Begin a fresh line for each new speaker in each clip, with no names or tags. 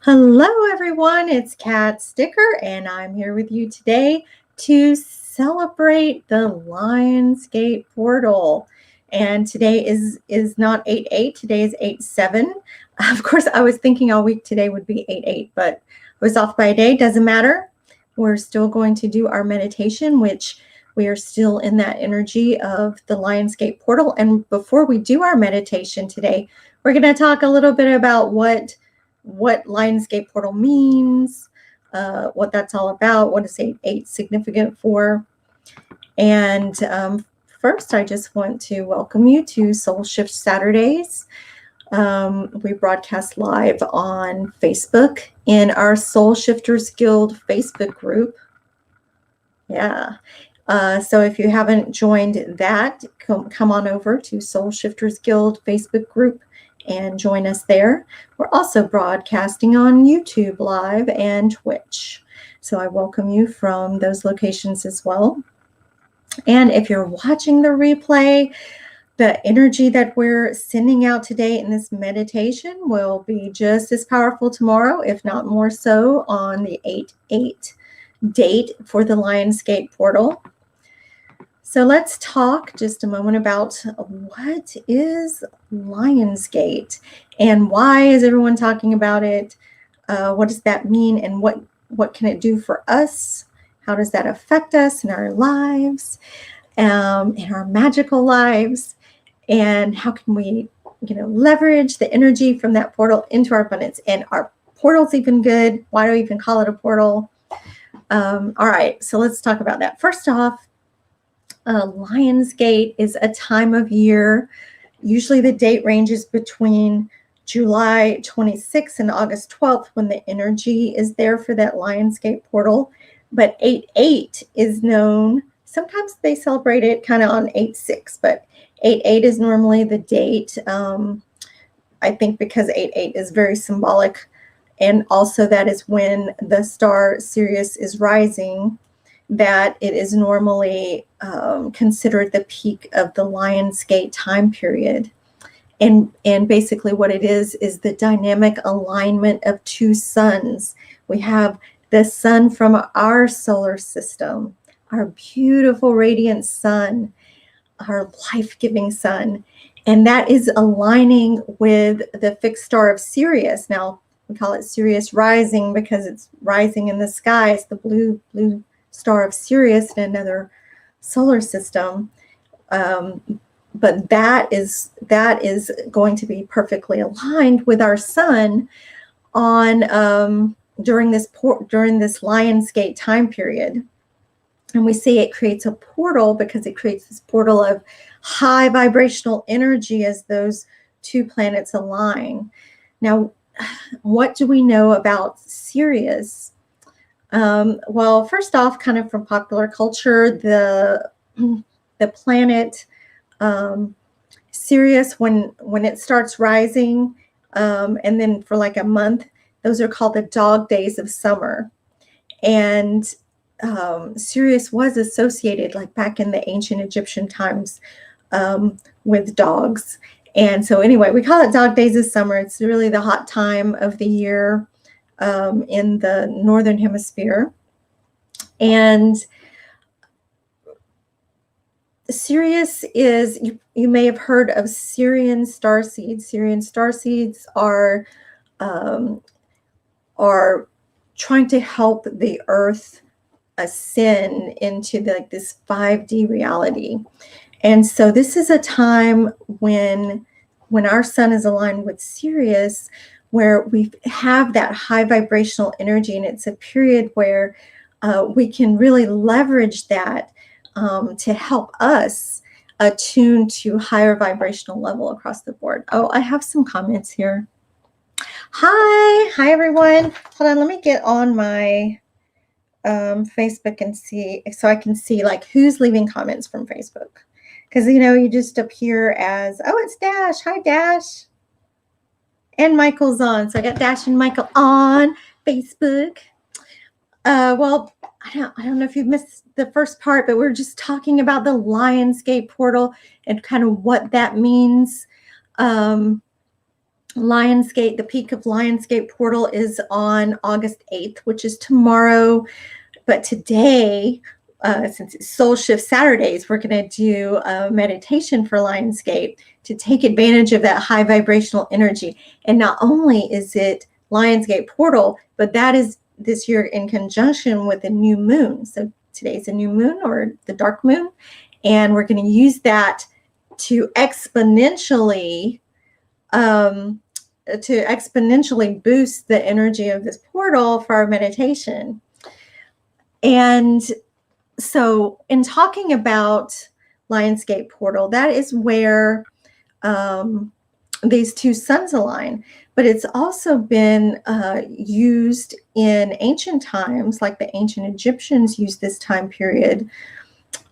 Hello, everyone. It's Kat Sticker, and I'm here with you today to celebrate the Lionsgate portal. And today is not 8/8. Today is 8/7. Of course, I was thinking all week today would be 8/8, but I was off by a day. Doesn't matter. We're still going to do our meditation, which we are still in that energy of the Lionsgate portal. And before we do our meditation today, we're going to talk a little bit about what Lionsgate portal means, what that's all about, what is 8/8 significant for. And first, I just want to welcome you to Soul Shift Saturdays. We broadcast live on Facebook in our Soul Shifters Guild Facebook group. Yeah. So if you haven't joined that, come on over to Soul Shifters Guild Facebook group and join us there. We're also broadcasting on YouTube Live and Twitch. So I welcome you from those locations as well. And if you're watching the replay, the energy that we're sending out today in this meditation will be just as powerful tomorrow, if not more so, on the 8/8 date for the Lionsgate portal. So let's talk just a moment about what is Lionsgate and why is everyone talking about it? What does that mean, and what can it do for us? How does that affect us in our lives, in our magical lives? And how can we, leverage the energy from that portal into our abundance? And are portals even good? Why do we even call it a portal? All right, so let's talk about that. First off, Lionsgate is a time of year. Usually the date ranges between July 26th and August 12th when the energy is there for that Lionsgate portal. But 8/8 is known. Sometimes they celebrate it kind of on 8/6, but 8/8 is normally the date. I think because 8/8 is very symbolic. And also that is when the star Sirius is rising, that it is normally considered the peak of the Lionsgate time period. And basically what it is the dynamic alignment of two suns. We have the sun from our solar system, our beautiful radiant sun, our life-giving sun, and that is aligning with the fixed star of Sirius. Now, we call it Sirius rising because it's rising in the sky. It's the blue star of Sirius in another solar system, but that is going to be perfectly aligned with our sun on during this Lionsgate time period. And we say it creates a portal because it creates this portal of high vibrational energy as those two planets align. Now, what do we know about Sirius? Well, first off, kind of from popular culture, the planet Sirius, when it starts rising, and then for like a month, those are called the dog days of summer. And Sirius was associated, like back in the ancient Egyptian times, with dogs. And so anyway, we call it dog days of summer. It's really the hot time of the year in the northern hemisphere. And Sirius is, you may have heard of Syrian starseeds. Syrian starseeds are trying to help the Earth ascend into this 5D reality. And so this is a time when our sun is aligned with Sirius, where we have that high vibrational energy, and it's a period where we can really leverage that to help us attune to higher vibrational level across the board. Oh, I have some comments here. Hi everyone. Hold on, let me get on my Facebook and see, so I can see like who's leaving comments from Facebook. Because, you just appear as, oh, it's Dash. Hi, Dash. And Michael's on. So I got Dash and Michael on Facebook. Well, I don't know if you missed the first part, but we're just talking about the Lionsgate portal and kind of what that means. Lionsgate, the peak of Lionsgate portal is on August 8th, which is tomorrow. But today, since it's Soul Shift Saturdays, we're going to do a meditation for Lionsgate to take advantage of that high vibrational energy. And not only is it Lionsgate portal, but that is this year in conjunction with a new moon. So today's a new moon, or the dark moon. And we're going to use that to exponentially boost the energy of this portal for our meditation. And so in talking about Lionsgate portal, that is where these two suns align. But it's also been used in ancient times, like the ancient Egyptians used this time period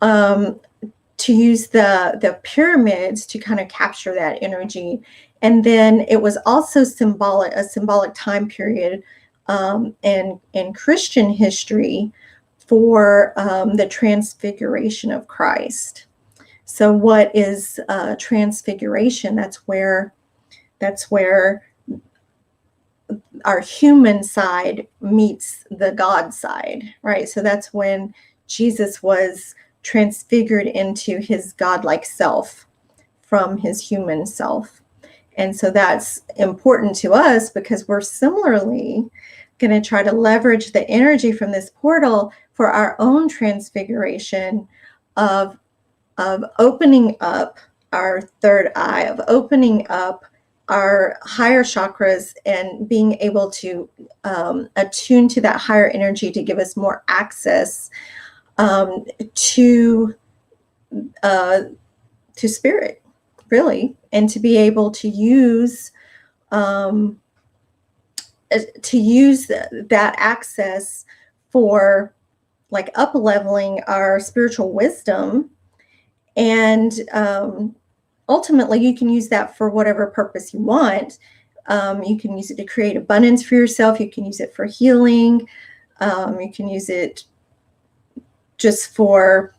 to use the pyramids to kind of capture that energy. And then it was also a symbolic time period in Christian history for the transfiguration of Christ. So what is transfiguration? That's where our human side meets the God side, right? So that's when Jesus was transfigured into his godlike self from his human self. And so that's important to us because we're similarly going to try to leverage the energy from this portal for our own transfiguration of opening up our third eye, of opening up our higher chakras and being able to attune to that higher energy to give us more access to spirit, really, and to be able to use that access for like up-leveling our spiritual wisdom. And ultimately, you can use that for whatever purpose you want. You can use it to create abundance for yourself. You can use it for healing. You can use it just for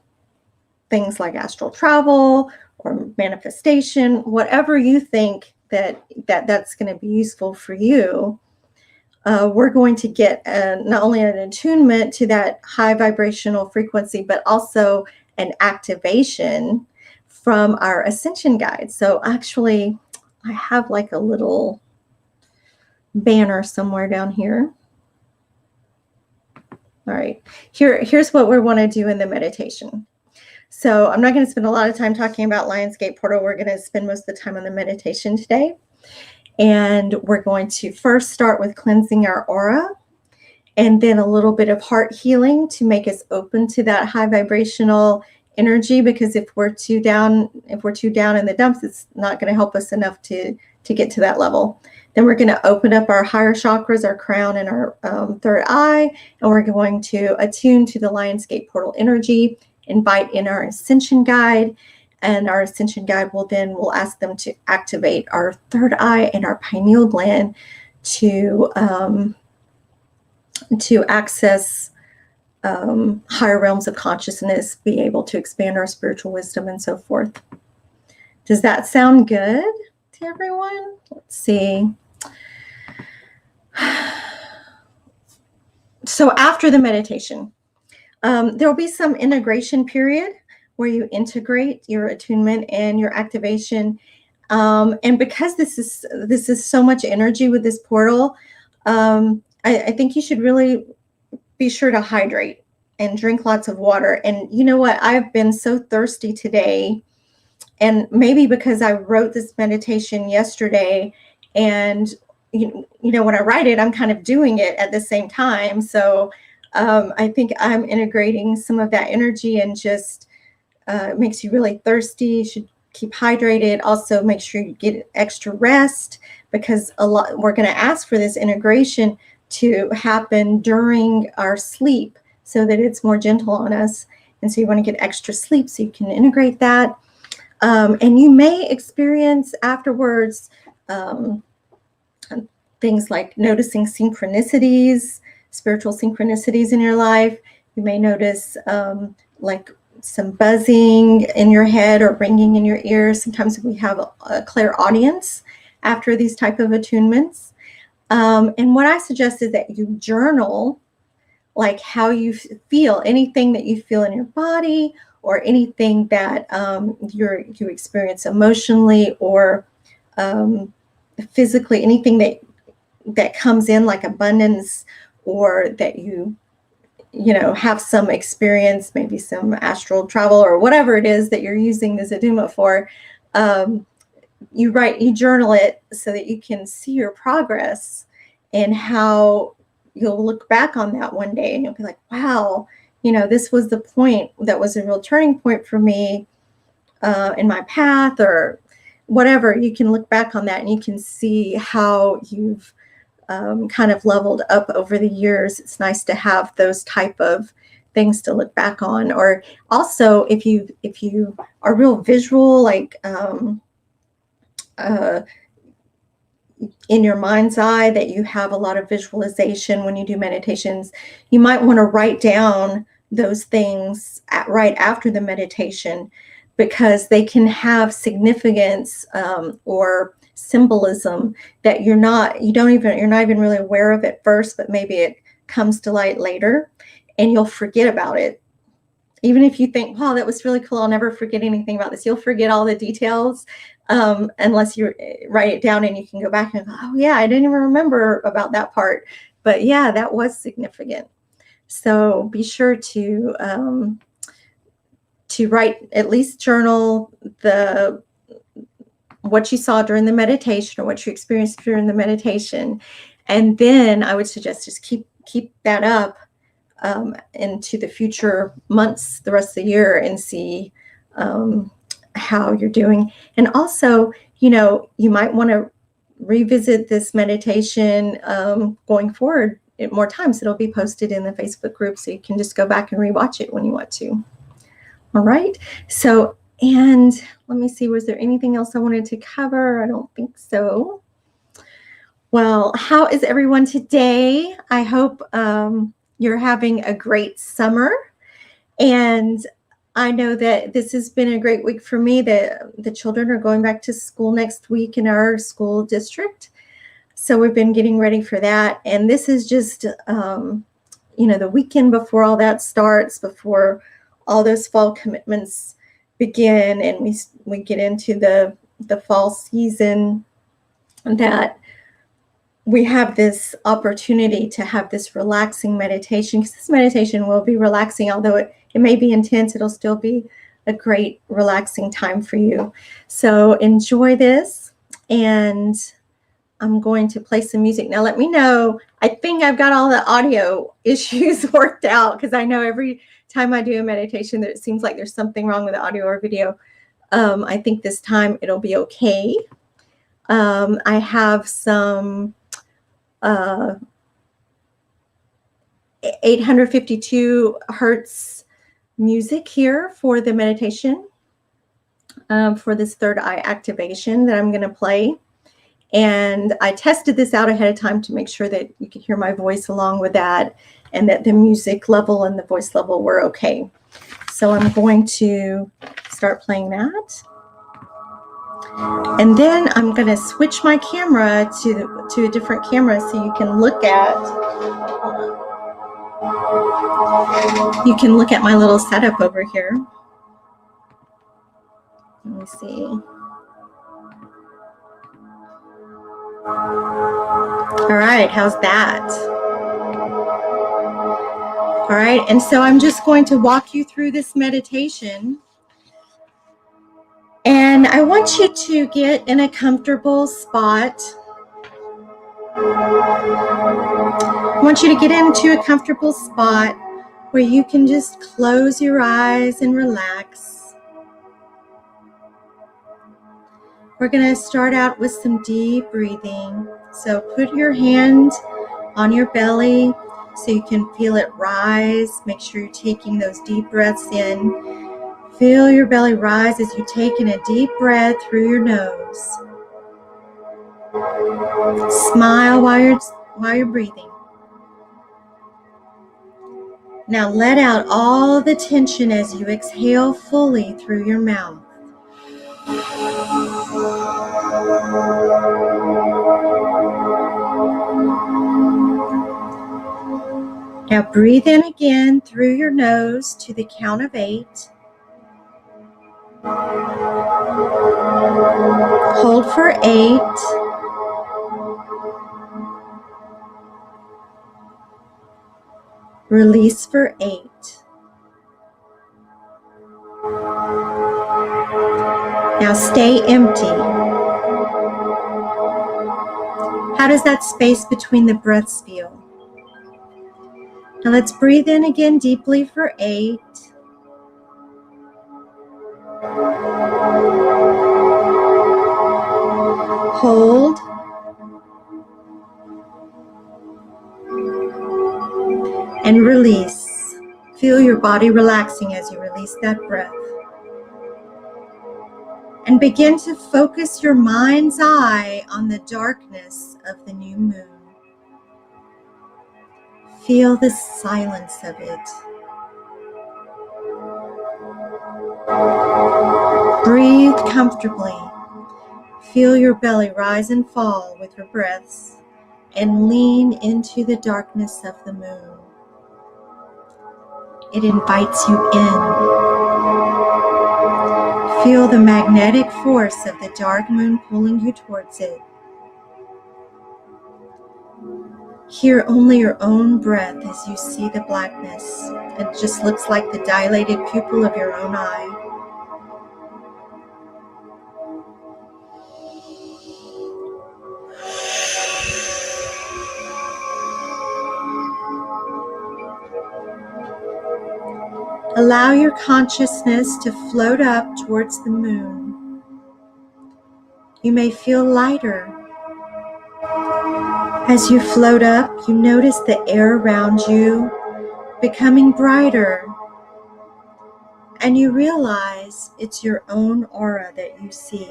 things like astral travel or manifestation, whatever you think that's going to be useful for you. We're going to get not only an attunement to that high vibrational frequency, but also an activation from our Ascension guide. So actually, I have like a little banner somewhere down here. All right, here's what we want to do in the meditation. So I'm not going to spend a lot of time talking about Lionsgate portal. We're going to spend most of the time on the meditation today. And we're going to first start with cleansing our aura, and then a little bit of heart healing to make us open to that high vibrational energy, because if we're too down in the dumps, it's not going to help us enough to get to that level. Then we're going to open up our higher chakras, our crown and our third eye, and we're going to attune to the Lionsgate portal energy, invite in our Ascension guide, and our Ascension guide will ask them to activate our third eye and our pineal gland to access higher realms of consciousness, be able to expand our spiritual wisdom, and so forth. Does that sound good to everyone? Let's see. So after the meditation, there will be some integration period where you integrate your attunement and your activation. And because this is so much energy with this portal, I think you should really be sure to hydrate and drink lots of water. And you know what? I've been so thirsty today, and maybe because I wrote this meditation yesterday, and you know, when I write it, I'm kind of doing it at the same time. So I think I'm integrating some of that energy, and just makes you really thirsty. You should keep hydrated. Also, make sure you get extra rest, because we're going to ask for this integration to happen during our sleep so that it's more gentle on us. And so you want to get extra sleep so you can integrate that. And you may experience afterwards things like noticing synchronicities, spiritual synchronicities in your life. You may notice like some buzzing in your head or ringing in your ears. Sometimes we have a clairaudience, after these type of attunements. And what I suggest is that you journal like how you feel, anything that you feel in your body, or anything that you experience emotionally or physically, anything that comes in like abundance, or that you have some experience, maybe some astral travel or whatever it is that you're using the Zaduma for. You journal it so that you can see your progress, and how you'll look back on that one day and you'll be like, wow, this was the point that was a real turning point for me in my path, or whatever. You can look back on that and you can see how you've kind of leveled up over the years. It's nice to have those type of things to look back on. Or also, if you are real visual, like in your mind's eye, that you have a lot of visualization when you do meditations, you might want to write down those things right after the meditation, because they can have significance or symbolism that you're not even really aware of at first, but maybe it comes to light later and you'll forget about it. Even if you think, wow, that was really cool, I'll never forget anything about this, you'll forget all the details unless you write it down, and you can go back and go, oh yeah, I didn't even remember about that part, but yeah, that was significant. So be sure to write, at least journal what you saw during the meditation, or what you experienced during the meditation. And then I would suggest just keep that up into the future months, the rest of the year, and see how you're doing. And also, you might want to revisit this meditation going forward more times. It'll be posted in the Facebook group, so you can just go back and rewatch it when you want to. All right. So, and let me see, was there anything else I wanted to cover? I don't think so. Well, how is everyone today? I hope you're having a great summer. And I know that this has been a great week for me. The children are going back to school next week in our school district. So we've been getting ready for that. And this is just, the weekend before all that starts, before all those fall commitments begin, and we get into the fall season, that we have this opportunity to have this relaxing meditation, because this meditation will be relaxing. Although it may be intense, it'll still be a great relaxing time for you. So enjoy this, and I'm going to play some music. Now let me know. I think I've got all the audio issues worked out, because I know every time I do a meditation that it seems like there's something wrong with the audio or video. I think this time it'll be okay. I have some 852 hertz music here for the meditation, for this third eye activation that I'm going to play. And I tested this out ahead of time to make sure that you could hear my voice along with that, and that the music level and the voice level were okay. So I'm going to start playing that. And then I'm going to switch my camera to a different camera, so you can look at my little setup over here. Let me see. All right, how's that? All right, and so I'm just going to walk you through this meditation. And I want you to get in a comfortable spot. I want you to get into a comfortable spot where you can just close your eyes and relax. We're going to start out with some deep breathing. So put your hand on your belly so you can feel it rise. Make sure you're taking those deep breaths in. Feel your belly rise as you take in a deep breath through your nose. Smile while you're breathing. Now let out all the tension as you exhale fully through your mouth. Now breathe in again through your nose to the count of 8. Hold for 8. Release for 8. Now stay empty. How does that space between the breaths feel? Now let's breathe in again deeply for 8. Hold. And release. Feel your body relaxing as you release that breath. And begin to focus your mind's eye on the darkness of the new moon. Feel the silence of it. Breathe comfortably. Feel your belly rise and fall with your breaths, and lean into the darkness of the moon. It invites you in. Feel the magnetic force of the dark moon pulling you towards it. Hear only your own breath as you see the blackness. It just looks like the dilated pupil of your own eye. Allow your consciousness to float up towards the moon. You may feel lighter. As you float up, you notice the air around you becoming brighter, and you realize it's your own aura that you see.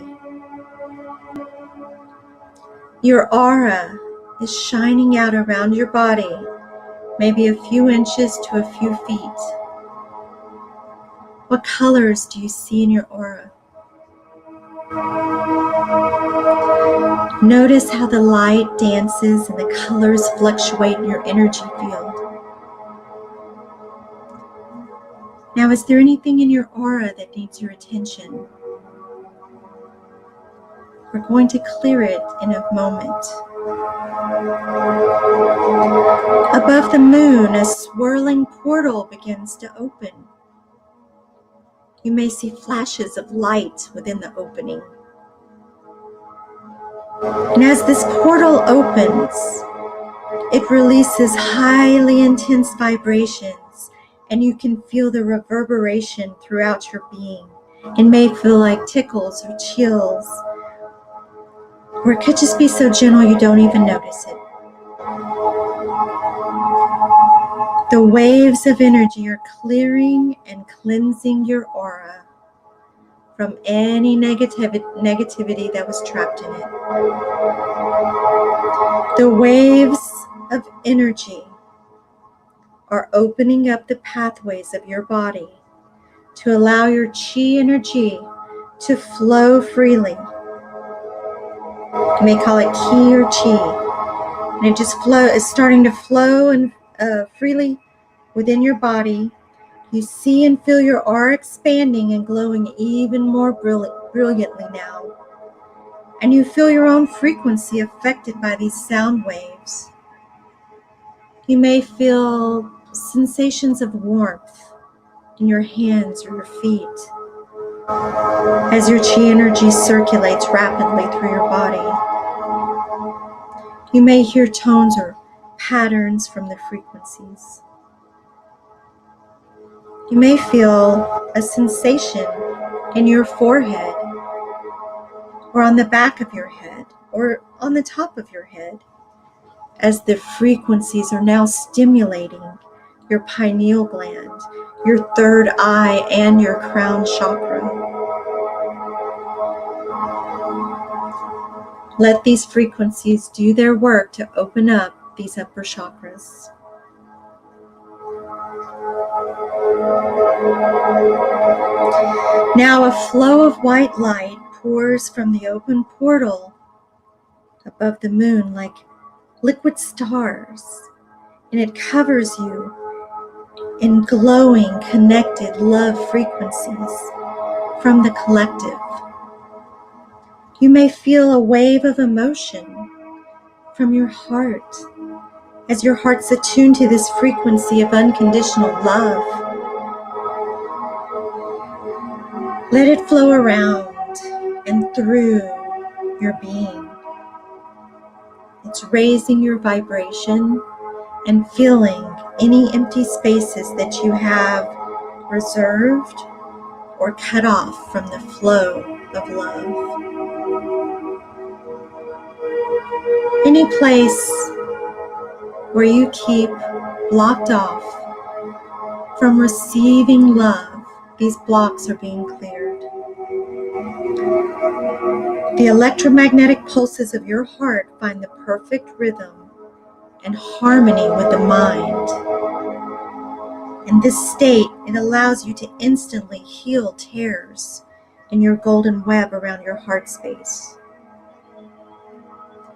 Your aura is shining out around your body, maybe a few inches to a few feet. What colors do you see in your aura? Notice how the light dances and the colors fluctuate in your energy field. Now, is there anything in your aura that needs your attention? We're going to clear it in a moment. Above the moon, a swirling portal begins to open. You may see flashes of light within the opening. And as this portal opens, it releases highly intense vibrations, and you can feel the reverberation throughout your being. It may feel like tickles or chills, or it could just be so gentle you don't even notice it. The waves of energy are clearing and cleansing your aura from any negativity that was trapped in it. The waves of energy are opening up the pathways of your body to allow your chi energy to flow freely. You may call it ki or chi. And it just is starting to flow and freely within your body. You see and feel your aura expanding and glowing even more brilliantly now. And you feel your own frequency affected by these sound waves. You may feel sensations of warmth in your hands or your feet as your chi energy circulates rapidly through your body. You may hear tones or patterns from the frequencies. You may feel a sensation in your forehead, or on the back of your head, or on the top of your head, as the frequencies are now stimulating your pineal gland, your third eye, and your crown chakra. Let these frequencies do their work to open up these upper chakras. Now a flow of white light pours from the open portal above the moon like liquid stars, and it covers you in glowing, connected love frequencies from the collective. You may feel a wave of emotion from your heart as your heart's attuned to this frequency of unconditional love. Let it flow around and through your being. It's raising your vibration and filling any empty spaces that you have reserved or cut off from the flow of love. Any place where you keep blocked off from receiving love, these blocks are being cleared. The electromagnetic pulses of your heart find the perfect rhythm and harmony with the mind. In this state, it allows you to instantly heal tears in your golden web around your heart space.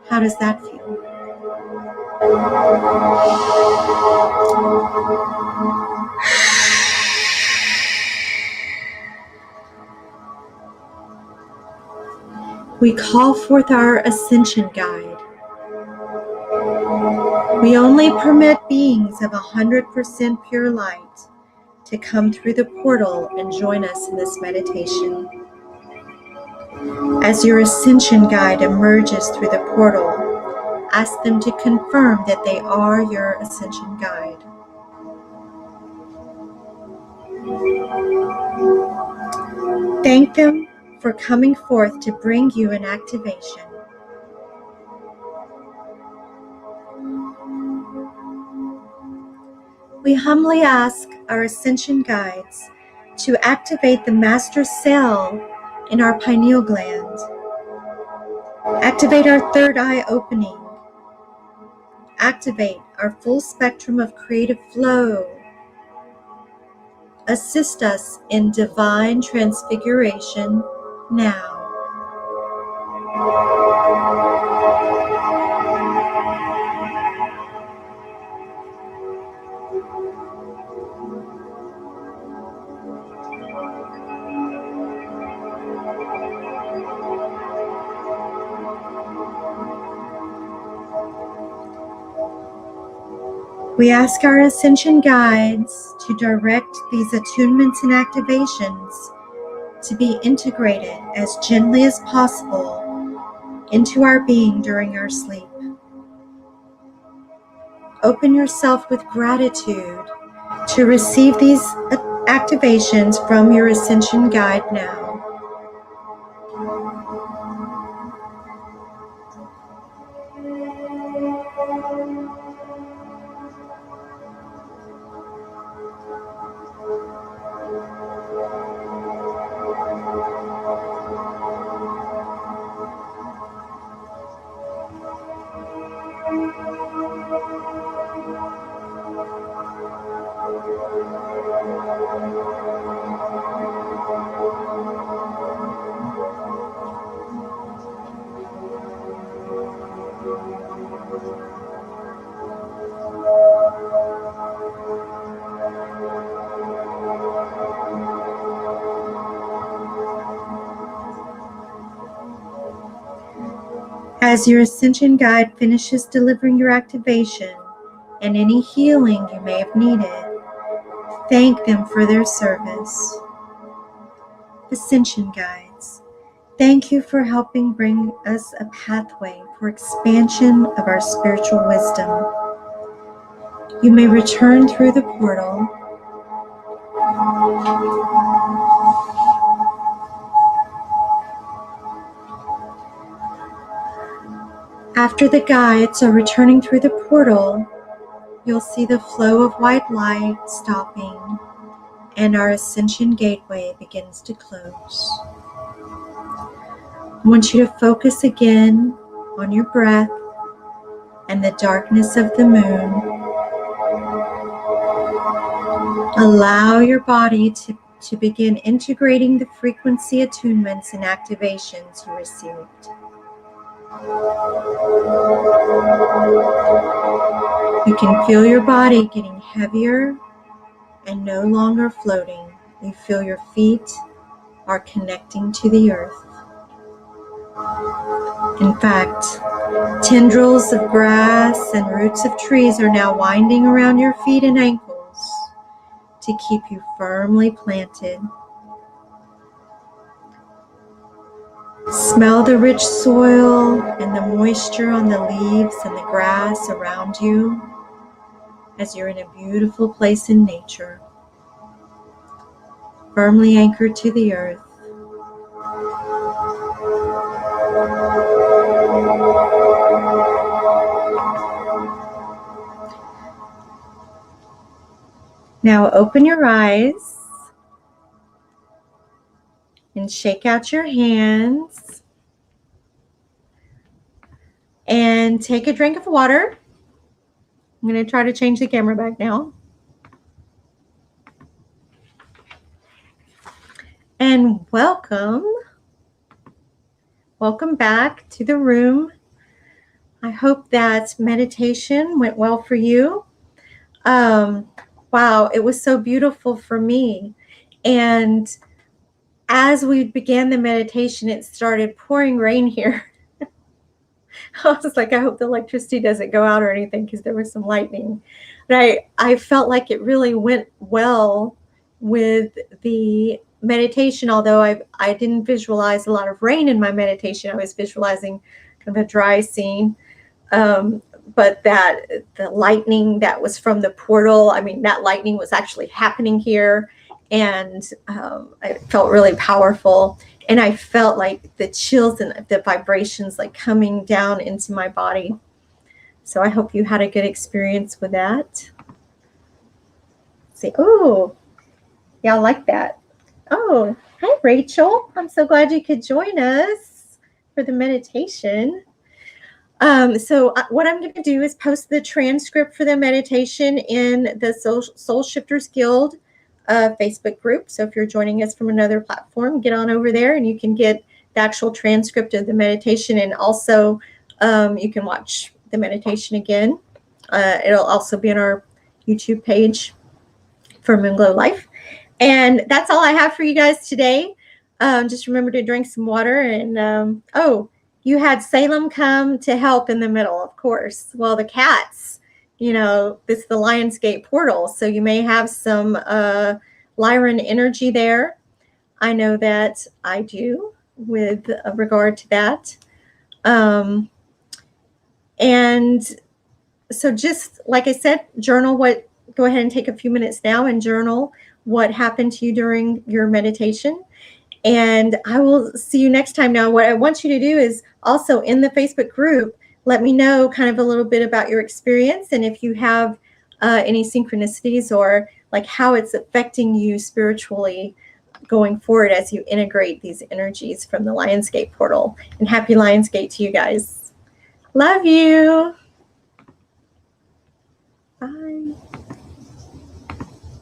How does that feel? We call forth our Ascension Guide. We only permit beings of 100% pure light to come through the portal and join us in this meditation. As your Ascension Guide emerges through the portal, ask them to confirm that they are your Ascension Guide. Thank them for coming forth to bring you an activation. We humbly ask our Ascension Guides to activate the master cell in our pineal gland. Activate our third eye opening. Activate our full spectrum of creative flow. Assist us in divine transfiguration now. We ask our Ascension Guides to direct these attunements and activations to be integrated as gently as possible into our being during our sleep. Open yourself with gratitude to receive these activations from your Ascension Guide now. As your Ascension Guide finishes delivering your activation and any healing you may have needed, thank them for their service. Ascension Guides, thank you for helping bring us a pathway for expansion of our spiritual wisdom. You may return through the portal. After the guides are returning through the portal, you'll see the flow of white light stopping and our Ascension Gateway begins to close. I want you to focus again on your breath and the darkness of the moon. Allow your body to begin integrating the frequency attunements and activations you received. You can feel your body getting heavier and no longer floating. You feel your feet are connecting to the earth. In fact, tendrils of grass and roots of trees are now winding around your feet and ankles to keep you firmly planted. Smell the rich soil and the moisture on the leaves and the grass around you as you're in a beautiful place in nature, firmly anchored to the earth. Now open your eyes and shake out your hands and take a drink of water. I'm going to try to change the camera back now. And welcome back to the room. I hope that meditation went well for you. Wow, it was so beautiful for me. And as we began the meditation, it started pouring rain here. I was like, I hope the electricity doesn't go out or anything, because there was some lightning. But I felt like it really went well with the meditation, although I didn't visualize a lot of rain in my meditation. I was visualizing kind of a dry scene. But that the lightning that was from the portal, I mean, that lightning was actually happening here. And it felt really powerful. And I felt like the chills and the vibrations like coming down into my body. So I hope you had a good experience with that. See, oh, y'all like that. Oh, hi, Rachel. I'm so glad you could join us for the meditation. So what I'm going to do is post the transcript for the meditation in the Soul Shifters Guild Facebook group. So if you're joining us from another platform, get on over there and you can get the actual transcript of the meditation. And also you can watch the meditation again. It'll also be on our YouTube page for Moonglow Life. And that's all I have for you guys today. Just remember to drink some water. And you had Salem come to help in the middle, of course. Well, the cats, it's the Lionsgate portal. So you may have some Lyran energy there. I know that I do with regard to that. And so just like I said, go ahead and take a few minutes now and journal what happened to you during your meditation. And I will see you next time. Now, what I want you to do is also in the Facebook group, let me know kind of a little bit about your experience. And if you have any synchronicities or like how it's affecting you spiritually going forward as you integrate these energies from the Lionsgate portal. And happy Lionsgate to you guys. Love you. Bye.